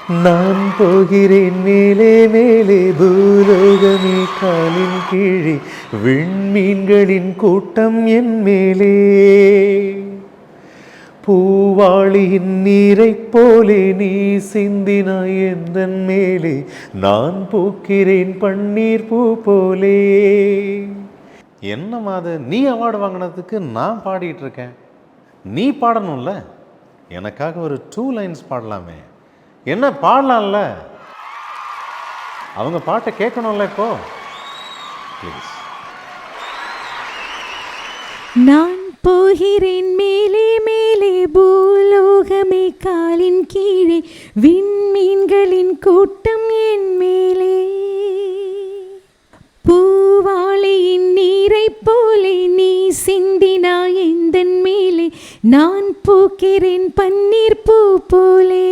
நான் போகிறேன் மேலே மேலே பூலோகமே காலின் கீழே விண்மீன்களின் கூட்டம் என் மேலே பூவாளியின் நீரைப் போலே நீ சிந்தினாய் எந்தன் மேலே நான் பூக்கிறேன் பன்னீர் பூ போலே. என்னம்மா அது, நீ அவார்டு வாங்கினதுக்கு நான் பாடிட்டு இருக்கேன், நீ பாடணும்ல. எனக்காக ஒரு 2 லைன்ஸ் பாடலாமே. என்ன பாடலாம்ல, அவங்க பாட்டை கேட்கணும்ல இப்போ ப்ளீஸ். நான் போகிறேன் மேலே மேலே பூலோகமே காலின் கீழே விண்மீன்களின் கூட்டம் என் மேலே பூவாளியின் நீரைப் போலே நீ சிந்தினாய் எந்தன் மேலே நான் பூக்கிறேன் பன்னீர் பூ போலே.